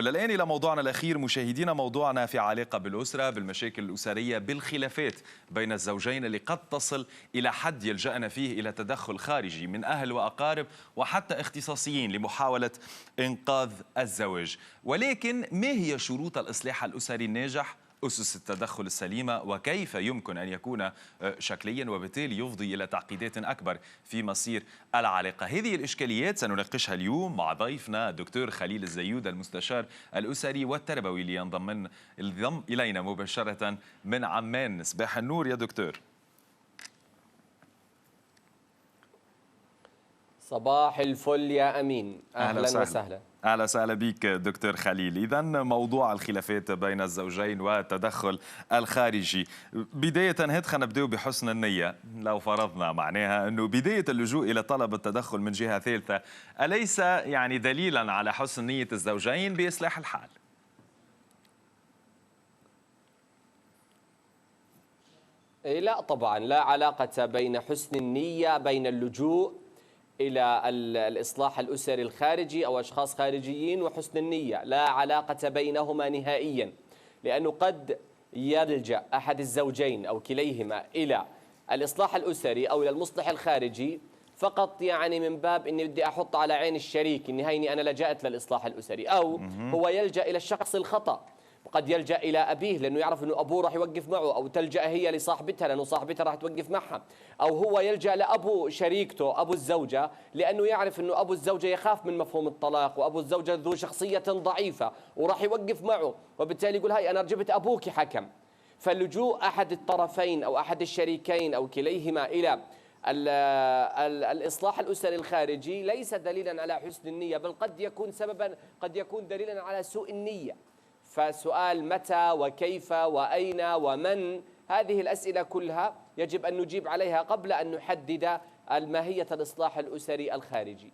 وللآن إلى موضوعنا الأخير مشاهدينا، موضوعنا في علاقة بالأسرة، بالمشاكل الأسرية، بالخلافات بين الزوجين اللي قد تصل إلى حد يلجأنا فيه إلى تدخل خارجي من أهل وأقارب وحتى اختصاصيين لمحاولة إنقاذ الزواج. ولكن ما هي شروط الإصلاح الأسري الناجح؟ أسس التدخل السليمة، وكيف يمكن أن يكون شكليا وبالتالي يفضي إلى تعقيدات أكبر في مصير العلاقة؟ هذه الإشكاليات سنناقشها اليوم مع ضيفنا الدكتور خليل الزيود، المستشار الأسري والتربوي اللي ينضم إلينا مباشرة من عمان. صباح النور يا دكتور. صباح الفل يا أمين، أهلا وسهلا. أهلا وسهلا بك دكتور خليل. إذا موضوع الخلافات بين الزوجين والتدخل الخارجي، بداية هات خلينا نبدأ بحسن النية. لو فرضنا معناها أنه بداية اللجوء إلى طلب التدخل من جهة ثالثة أليس يعني دليلا على حسن نية الزوجين بإصلاح الحال؟ لا طبعا، لا علاقة بين حسن النية بين اللجوء إلى الإصلاح الأسري الخارجي أو أشخاص خارجيين وحسن النية، لا علاقة بينهما نهائيا، لأنه قد يلجأ أحد الزوجين أو كليهما إلى الإصلاح الأسري أو إلى المصلح الخارجي فقط يعني من باب إني بدي أحط على عين الشريك إني هيني أنا لجأت للإصلاح الأسري، أو هو يلجأ إلى الشخص الخطأ، قد يلجأ إلى أبيه لأنه يعرف أنه أبوه راح يوقف معه، أو تلجأ هي لصاحبتها لأنه صاحبتها راح توقف معها، أو هو يلجأ لأبو شريكته أبو الزوجة لأنه يعرف أنه أبو الزوجة يخاف من مفهوم الطلاق، وأبو الزوجة ذو شخصية ضعيفة وراح يوقف معه، وبالتالي يقول هاي أنا جبت أبوك حكم. فاللجوء أحد الطرفين أو أحد الشريكين أو كليهما إلى الإصلاح الأسري الخارجي ليس دليلا على حسن النية، بل قد يكون سببا، قد يكون دليلا على سوء النية. فسؤال متى وكيف وأين ومن، هذه الأسئلة كلها يجب أن نجيب عليها قبل أن نحدد ماهية الإصلاح الأسري الخارجي.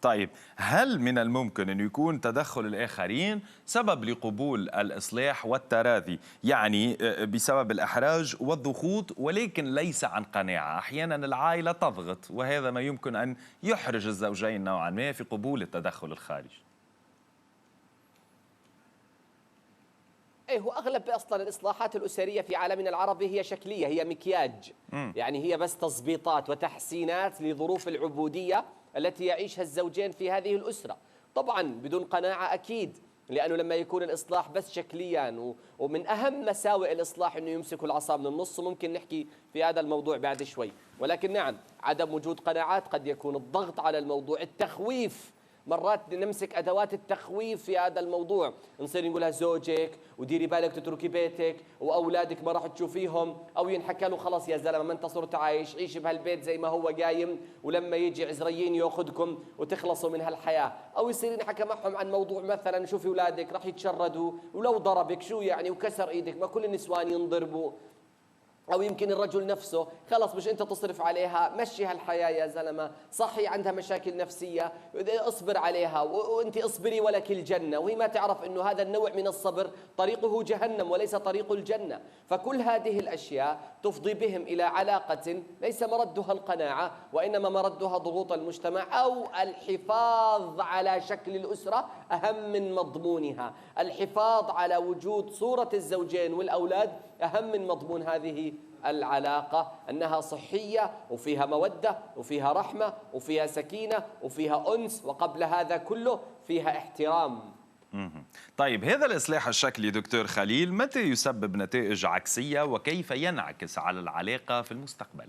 طيب، هل من الممكن أن يكون تدخل الآخرين سبب لقبول الإصلاح والتراضي، يعني بسبب الإحراج والضغوط ولكن ليس عن قناعة؟ أحيانا العائلة تضغط وهذا ما يمكن أن يحرج الزوجين نوعا ما في قبول التدخل الخارجي. هو أغلب أصلا الإصلاحات الأسرية في عالمنا العربي هي شكلية، هي مكياج، يعني هي بس تظبيطات وتحسينات لظروف العبودية التي يعيشها الزوجين في هذه الأسرة، طبعا بدون قناعة أكيد، لأنه لما يكون الإصلاح بس شكليا، ومن أهم مساوئ الإصلاح أنه يمسكوا العصا من النص، ممكن نحكي في هذا الموضوع بعد شوي، ولكن نعم عدم وجود قناعات قد يكون الضغط على الموضوع، التخويف، مرات نمسك أدوات التخويف في هذا الموضوع، نصير نقولها زوجك وديري بالك تتركي بيتك وأولادك ما راح تشوفيهم، أو ينحكى له خلاص يا زلمة ما أنت صرت عايش، عيش بهالبيت زي ما هو قايم ولما يجي عزريين يأخذكم وتخلصوا من هالحياة، أو يصير ينحكى معهم عن موضوع مثلا شوفي أولادك راح يتشردوا ولو ضربك شو يعني وكسر إيدك، ما كل النسوان ينضربوا، أو يمكن الرجل نفسه خلص مش أنت تصرف عليها، مشي هالحياة يا زلمة، صحي عندها مشاكل نفسية اصبر عليها وأنت اصبري ولك الجنة، وهي ما تعرف أنه هذا النوع من الصبر طريقه جهنم وليس طريق الجنة. فكل هذه الأشياء تفضي بهم إلى علاقة ليس مردها القناعة وإنما مردها ضغوط المجتمع أو الحفاظ على شكل الأسرة أهم من مضمونها، الحفاظ على وجود صورة الزوجين والأولاد أهم من مضمون هذه العلاقة، أنها صحية وفيها مودة وفيها رحمة وفيها سكينة وفيها أنس، وقبل هذا كله فيها احترام. طيب، هذا الإصلاح الشكلي دكتور خليل متى يسبب نتائج عكسية وكيف ينعكس على العلاقة في المستقبل؟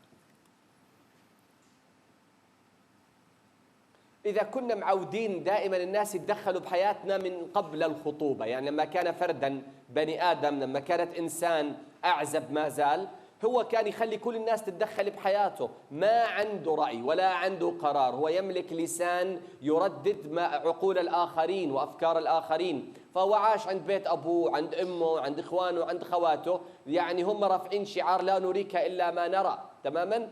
إذا كنا معودين دائما الناس يتدخلوا بحياتنا من قبل الخطوبة، يعني لما كان فردا بني آدم، لما كانت إنسان أعزب ما زال، هو كان يخلي كل الناس تتدخل بحياته، ما عنده رأي ولا عنده قرار، هو يملك لسان يردد ما عقول الآخرين وأفكار الآخرين، فهو عاش عند بيت أبوه، عند أمه، عند إخوانه، عند خواته، يعني هم رافعين شعار لا نريك إلا ما نرى تماما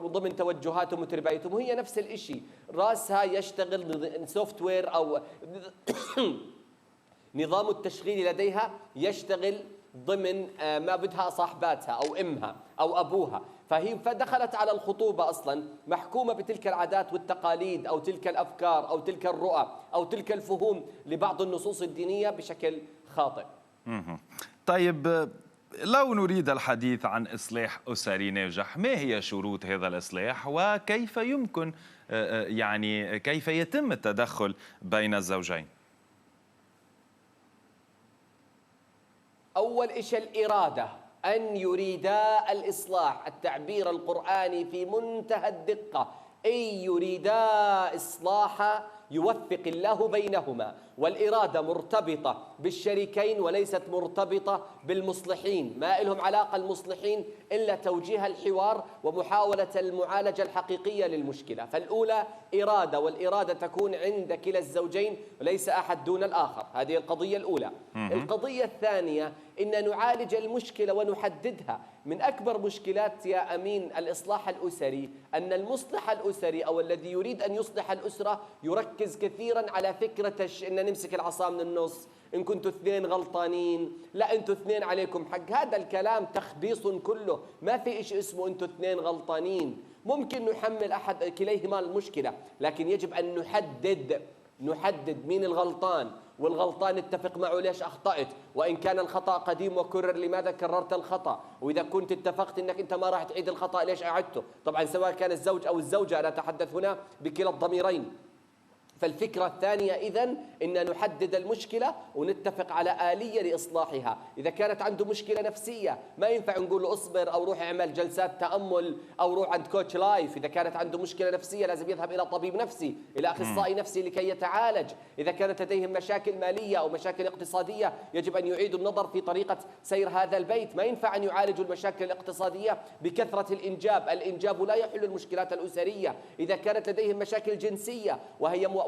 ضمن توجهاتهم وتربيتهم، وهي نفس الإشي، راسها يشتغل سوفت وير أو نظام التشغيل لديها يشتغل ضمن ما بدها صاحباتها أو أمها أو أبوها، فدخلت على الخطوبة أصلا محكومة بتلك العادات والتقاليد أو تلك الأفكار أو تلك الرؤى أو تلك الفهوم لبعض النصوص الدينية بشكل خاطئ. طيب، لو نريد الحديث عن إصلاح أسري ناجح، ما هي شروط هذا الإصلاح وكيف يمكن يعني كيف يتم التدخل بين الزوجين؟ أول شيء الإرادة، أن يريدا الإصلاح. التعبير القرآني في منتهى الدقة: إن يريدا إصلاحا يوفق الله بينهما. والإرادة مرتبطة بالشريكين وليست مرتبطة بالمصلحين، ما لهم علاقة المصلحين إلا توجيه الحوار ومحاولة المعالجة الحقيقية للمشكلة. فالأولى إرادة، والإرادة تكون عند كلا الزوجين وليس أحد دون الآخر. هذه القضية الأولى. القضية الثانية إن نعالج المشكلة ونحددها. من أكبر مشكلات يا أمين الإصلاح الأسري أن المصلح الأسري أو الذي يريد أن يصلح الأسرة يركز كثيرا على فكرة أن نمسك العصا من النص، إن كنتوا اثنين غلطانين، لا أنتوا اثنين عليكم حق. هذا الكلام تخبيص كله، ما في إشي اسمه أنتوا اثنين غلطانين. ممكن نحمل أحد كليهما المشكلة، لكن يجب أن نحدد مين الغلطان، والغلطان نتفق معه ليش أخطأت، وإن كان الخطأ قديم وكرر لماذا كررت الخطأ، وإذا كنت اتفقت أنك أنت ما راح تعيد الخطأ ليش أعدته. طبعا سواء كان الزوج أو الزوجة، أنا أتحدث هنا بكلا الضميرين. فالفكرة الثانية إذن إن نحدد المشكلة ونتفق على آلية لإصلاحها. إذا كانت عنده مشكلة نفسية ما ينفع نقول له اصبر أو روح اعمل جلسات تأمل أو روح عند كوتش لايف. إذا كانت عنده مشكلة نفسية لازم يذهب إلى طبيب نفسي، إلى أخصائي نفسي لكي يتعالج. إذا كانت لديهم مشاكل مالية أو مشاكل اقتصادية يجب أن يعيدوا النظر في طريقة سير هذا البيت. ما ينفع أن يعالجوا المشاكل الاقتصادية بكثرة الإنجاب لا يحل المشكلات الأسرية. إذا كانت لديهم مشاكل جنسية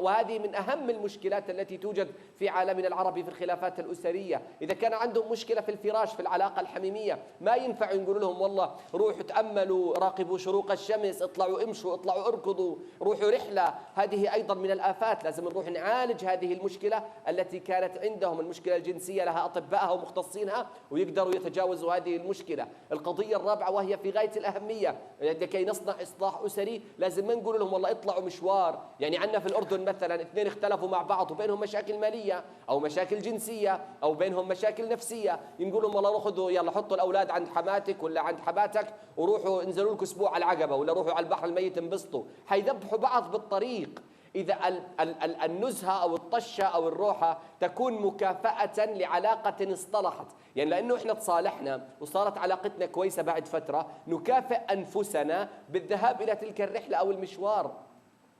وهذه من أهم المشكلات التي توجد في عالمنا العربي في الخلافات الأسرية. إذا كان عندهم مشكلة في الفراش في العلاقة الحميمية ما ينفع نقول لهم والله روحوا تأملوا، راقبوا شروق الشمس، اطلعوا امشوا، اطلعوا اركضوا، روحوا رحلة. هذه أيضا من الآفات. لازم نروح نعالج هذه المشكلة التي كانت عندهم. المشكلة الجنسية لها أطبائها ومختصينها ويقدروا يتجاوزوا هذه المشكلة. القضية الرابعة وهي في غاية الأهمية، لكي نصنع إصلاح أسري لازم ما نقول لهم والله اطلعوا مشوار. يعني عندنا في الأردن مثلا اثنين اختلفوا مع بعض وبينهم مشاكل مالية أو مشاكل جنسية أو بينهم مشاكل نفسية، ينقول لهم والله خذوا يلا حطوا الأولاد عند حماتك ولا عند حماتك وروحوا انزلوا لكم أسبوع على العقبة ولا روحوا على البحر الميت انبسطوا. حيذبحوا بعض بالطريق. إذا النزهة أو الطشة أو الروحة تكون مكافأة لعلاقة اصطلحت، يعني لأنه إحنا تصالحنا وصارت علاقتنا كويسة بعد فترة نكافئ أنفسنا بالذهاب إلى تلك الرحلة أو المشوار.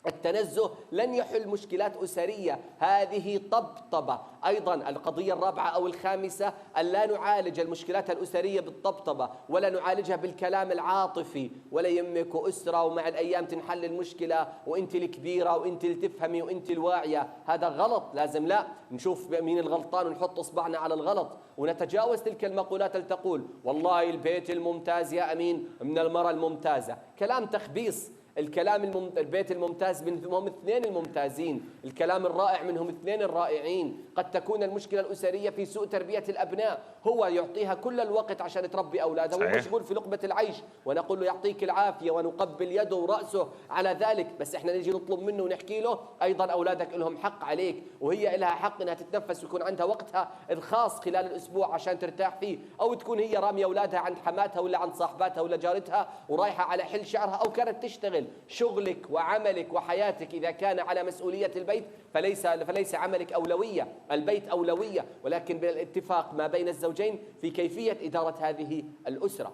التنزه لن يحل مشكلات أسرية، هذه طبطبة. أيضا القضية الرابعة أو الخامسة أن لا نعالج المشكلات الأسرية بالطبطبة ولا نعالجها بالكلام العاطفي، ولا يمك أسرة ومع الأيام تنحل المشكلة وأنت الكبيرة وأنت اللي تفهمي وأنت الواعية. هذا غلط. لازم لا نشوف مين الغلطان ونحط إصبعنا على الغلط ونتجاوز تلك المقولات اللي تقول والله البيت الممتاز يا أمين من المرأة الممتازة. كلام تخبيص. البيت الممتاز منهم اثنين الممتازين، الكلام الرائع منهم اثنين الرائعين. قد تكون المشكلة الأسرية في سوء تربية الأبناء، هو يعطيها كل الوقت عشان تربي أولاده ومشغول في لقمة العيش، ونقول له يعطيك العافية ونقبل يده ورأسه على ذلك، بس احنا نجي نطلب منه ونحكي له أيضا أولادك لهم حق عليك وهي لها حق أنها تتنفس ويكون عندها وقتها الخاص خلال الأسبوع عشان ترتاح فيه. أو تكون هي رامية أولادها عند حماتها ولا عند صاحباتها ولا جارتها ورايحة على حل شعرها، أو كانت تشتغل. شغلك وعملك وحياتك إذا كان على مسؤولية البيت فليس عملك أولوية، البيت أولوية، ولكن بالاتفاق ما بين الزوجين في كيفية إدارة هذه الأسرة.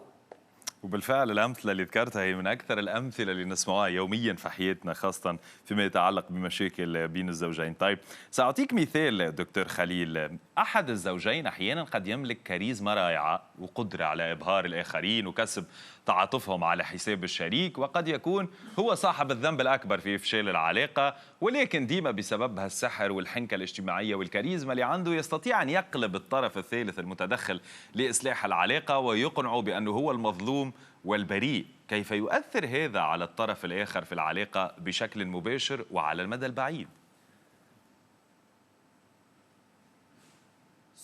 وبالفعل الأمثلة اللي ذكرتها هي من أكثر الأمثلة اللي نسمعها يوميا في حياتنا، خاصة فيما يتعلق بمشاكل بين الزوجين. طيب سأعطيك مثال دكتور خليل. أحد الزوجين أحيانا قد يملك كاريزما رائعة وقدرة على إبهار الآخرين وكسب تعاطفهم على حساب الشريك، وقد يكون هو صاحب الذنب الأكبر في إفشال العلاقة، ولكن ديما بسبب هالسحر والحنكة الاجتماعية والكاريزما اللي عنده يستطيع أن يقلب الطرف الثالث المتدخل لإصلاح العلاقة ويقنعه بأنه هو المظلوم والبريء. كيف يؤثر هذا على الطرف الآخر في العلاقة بشكل مباشر وعلى المدى البعيد؟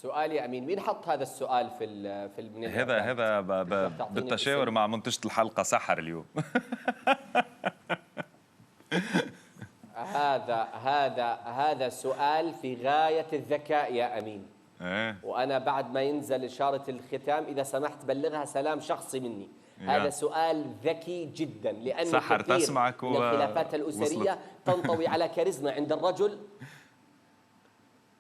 سؤال يا أمين، مين حط هذا السؤال من هذا بالتشاور مع منتجة الحلقة سحر اليوم. هذا سؤال في غاية الذكاء يا أمين. وأنا بعد ما ينزل إشارة الختام إذا سمحت بلغها سلام شخصي مني. هذا سؤال ذكي جدا، لأن سحر كثير تسمعك من الخلافات الأسرية تنطوي على كاريزما عند الرجل،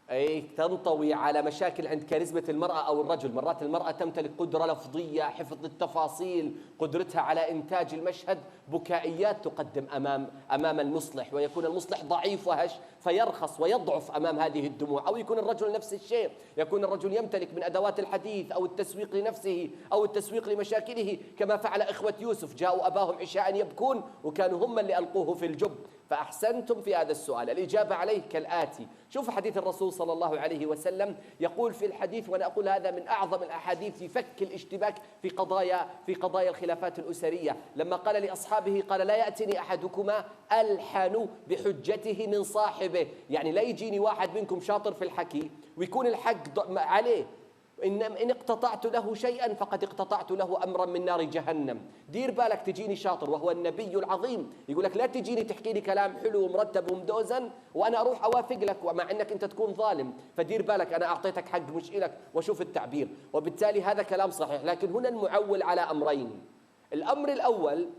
أي تنطوي على مشاكل عند كاريزمة المرأة أو الرجل. مرات المرأة تمتلك قدرة لفظية، حفظ التفاصيل، قدرتها على إنتاج المشهد، بكائيات تقدم أمام المصلح، ويكون المصلح ضعيف وهش فيرخص ويضعف أمام هذه الدموع. أو يكون الرجل نفس الشيء، يكون الرجل يمتلك من أدوات الحديث أو التسويق لنفسه أو التسويق لمشاكله، كما فعل إخوة يوسف، جاءوا أباهم عشاء يبكون وكانوا هم اللي ألقوه في الجب. فأحسنتم في هذا السؤال. الإجابة عليه كالآتي: شوف حديث الرسول صلى الله عليه وسلم يقول في الحديث، وأنا أقول هذا من أعظم الأحاديث في فك الاشتباك في قضايا الخلافات الأسرية، لما قال لأصحابه قال: لا يأتني أحدكما ألحن بحجته من صاحبه. يعني لا يجيني واحد منكم شاطر في الحكي ويكون الحق عليه، إن اقتطعت له شيئا فقد اقتطعت له أمرا من نار جهنم. دير بالك تجيني شاطر وهو النبي العظيم يقول لك لا تجيني تحكي لي كلام حلو ومرتب ومدوزن وأنا أروح أوافق لك ومع أنك أنت تكون ظالم. فدير بالك أنا أعطيتك حق مش إلك، وشوف التعبير. وبالتالي هذا كلام صحيح، لكن هنا المعول على أمرين. الأمر الأول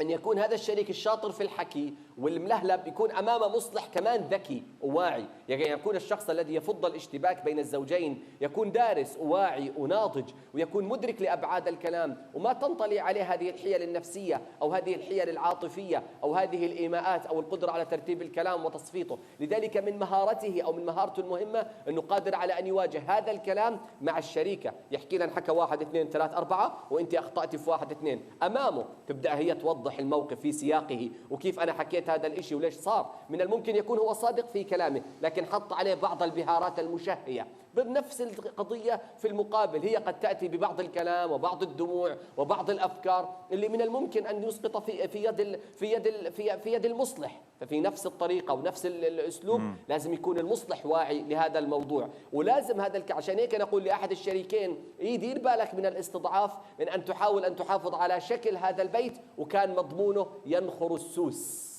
أن يكون هذا الشريك الشاطر في الحكي والملهلب يكون أمام مصلح كمان ذكي وواعي، يعني يكون الشخص الذي يفض الاشتباك بين الزوجين يكون دارس وواعي وناضج ويكون مدرك لأبعاد الكلام، وما تنطلي عليه هذه الحيل النفسية أو هذه الحيل العاطفية أو هذه الإيماءات أو القدرة على ترتيب الكلام وتصفيته. لذلك من مهارته أو من مهارته المهمة أنه قادر على أن يواجه هذا الكلام مع الشريكة. يحكي لنا حكى 1 2 3 4 وأنت أخطأتي في 1 2، أمامه تبدأ هي توضح الموقف في سياقه وكيف أنا حكيت هذا الإشي وليش صار. من الممكن يكون هو صادق في كلامه لكن حط عليه بعض البهارات المشهية. بنفس القضية في المقابل هي قد تأتي ببعض الكلام وبعض الدموع وبعض الأفكار اللي من الممكن أن يسقط في يد المصلح. ففي نفس الطريقة ونفس الأسلوب لازم يكون المصلح واعي لهذا الموضوع، ولازم عشان هيك نقول لأحد الشريكين يدير بالك من الاستضعاف، من أن تحاول أن تحافظ على شكل هذا البيت وكان مضمونه ينخر السوس.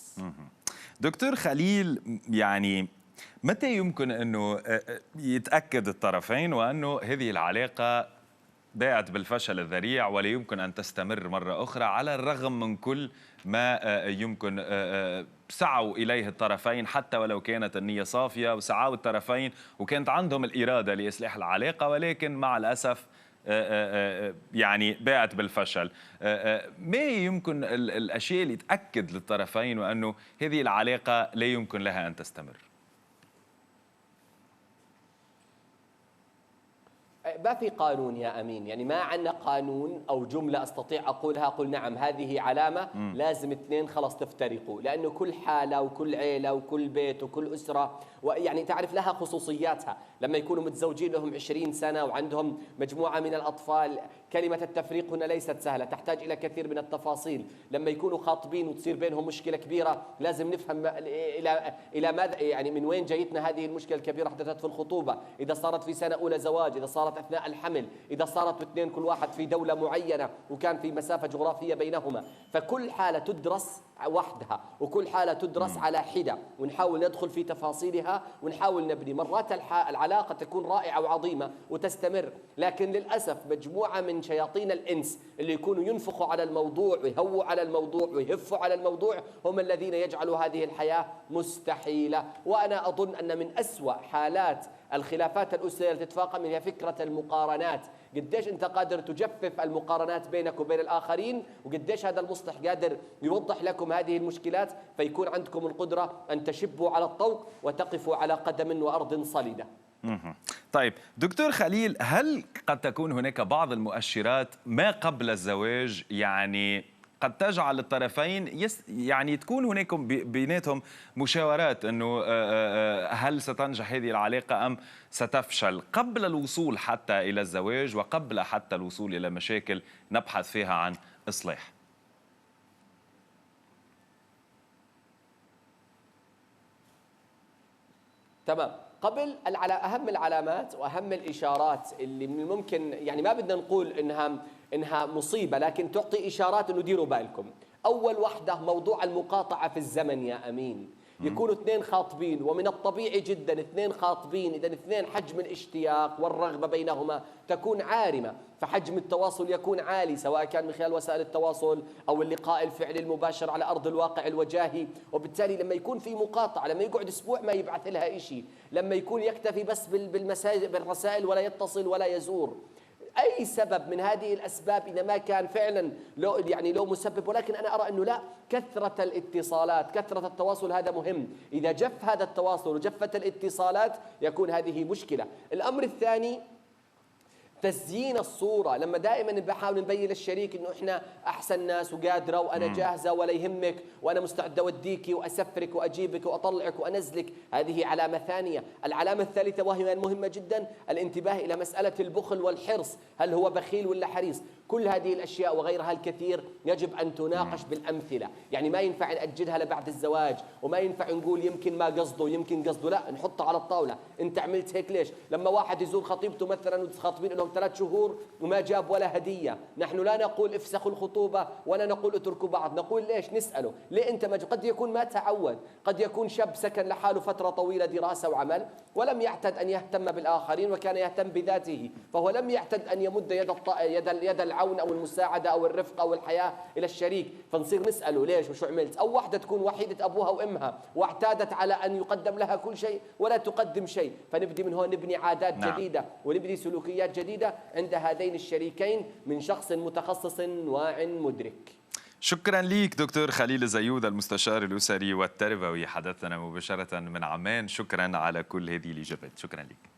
دكتور خليل، يعني متى يمكن أنه يتأكد الطرفين وأنه هذه العلاقة باءت بالفشل الذريع ولا يمكن أن تستمر مرة أخرى على الرغم من كل ما يمكن سعوا إليه الطرفين، حتى ولو كانت النية صافية وسعوا الطرفين وكانت عندهم الإرادة لإصلاح العلاقة، ولكن مع الأسف يعني باءت بالفشل؟ ما يمكن الأشياء اللي تأكد للطرفين وأنه هذه العلاقة لا يمكن لها أن تستمر؟ ما في قانون يا أمين، يعني ما عندنا قانون أو جملة أستطيع أقولها قل نعم هذه علامة لازم اثنين خلاص تفترقوا، لأنه كل حالة وكل عيلة وكل بيت وكل أسرة يعني تعرف لها خصوصياتها. لما يكونوا متزوجين لهم 20 سنة وعندهم مجموعة من الأطفال، كلمة التفريق هنا ليست سهلة، تحتاج إلى كثير من التفاصيل. لما يكونوا خاطبين وتصير بينهم مشكلة كبيرة لازم نفهم إلى ماذا، يعني من وين جايتنا هذه المشكلة الكبيرة حدثت في الخطوبة، إذا صارت في سنة أولى زواج، إذا صارت أثناء الحمل، إذا صارت اثنين كل واحد في دولة معينة وكان في مسافة جغرافية بينهما. فكل حالة تدرس وحدها وكل حالة تدرس على حدة، ونحاول ندخل في تفاصيلها ونحاول نبني. مرات العلاقة تكون رائعة وعظيمة وتستمر، لكن للأسف مجموعة من شياطين الإنس اللي يكونوا ينفخوا على الموضوع ويهووا على الموضوع ويهفوا على الموضوع هم الذين يجعلوا هذه الحياة مستحيلة. وأنا أظن أن من أسوأ حالات الخلافات الأسرية التي تتفاقم هي فكرة المقارنات. قديش أنت قادر تجفف المقارنات بينك وبين الآخرين، وقديش هذا المصلح قادر يوضح لكم هذه المشكلات، فيكون عندكم القدرة أن تشبوا على الطوق وتقفوا على قدم وأرض صلدة. طيب دكتور خليل، هل قد تكون هناك بعض المؤشرات ما قبل الزواج يعني قد تجعل الطرفين يعني تكون هناك بيناتهم مشاورات انه هل ستنجح هذه العلاقه ام ستفشل قبل الوصول حتى الى الزواج وقبل حتى الوصول الى مشاكل نبحث فيها عن اصلاح؟ تمام. قبل أهم العلامات وأهم الإشارات اللي من الممكن، يعني ما بدنا نقول إنها مصيبة، لكن تعطي إشارات إنه ديروا بالكم. أول وحدة موضوع المقاطعة في الزمن يا أمين. يكونوا اثنين خاطبين، ومن الطبيعي جدا اثنين خاطبين، إذا اثنين حجم الاشتياق والرغبة بينهما تكون عارمة، فحجم التواصل يكون عالي، سواء كان من خلال وسائل التواصل أو اللقاء الفعلي المباشر على أرض الواقع الوجاهي. وبالتالي لما يكون في مقاطعة، لما يقعد أسبوع ما يبعث لها إشي، لما يكون يكتفي بس بالرسائل ولا يتصل ولا يزور، أي سبب من هذه الأسباب إذا ما كان فعلا له مسبب. ولكن أنا أرى أنه لا، كثرة الاتصالات، كثرة التواصل هذا مهم. إذا جف هذا التواصل وجفت الاتصالات يكون هذه مشكلة. الأمر الثاني تزيين الصورة. لما دائما بحاول نبين للشريك انه احنا احسن ناس وقادرة وانا جاهزة ولا يهمك وانا مستعد اوديكي واسفرك واجيبك واطلعك وانزلك، هذه علامة ثانية. العلامة الثالثة وهي مهمة جدا، الانتباه الى مسألة البخل والحرص، هل هو بخيل ولا حريص؟ كل هذه الاشياء وغيرها الكثير يجب ان تناقش بالامثلة. يعني ما ينفع نأجلها لبعد الزواج، وما ينفع نقول يمكن ما قصده يمكن قصده، لا، نحطها على الطاولة. انت عملت هيك ليش؟ لما واحد يزور خطيبته مثلا وتخاطبين لهم 3 شهور وما جاب ولا هدية، نحن لا نقول افسخوا الخطوبة ولا نقول اتركوا بعض، نقول ليش؟ نسأله ليه انت ما قد يكون ما تعود، قد يكون شاب سكن لحاله فترة طويلة دراسة وعمل ولم يعتد أن يهتم بالآخرين وكان يهتم بذاته، فهو لم يعتد أن يمد يد العون أو المساعدة أو الرفق أو الحياة إلى الشريك، فنصير نسأله ليش وشو عملت. أو واحدة تكون وحيدة أبوها وأمها واعتادت على أن يقدم لها كل شيء ولا تقدم شيء، فنبدي من هون نبني عادات جديدة ونبني سلوكيات جديدة عند هذين الشريكين من شخص متخصص واع مدرك. شكرا ليك دكتور خليل زيود، المستشار الأسري والتربوي، حدثنا مباشرة من عمان. شكرا على كل هذه الإجابات. شكرا لك.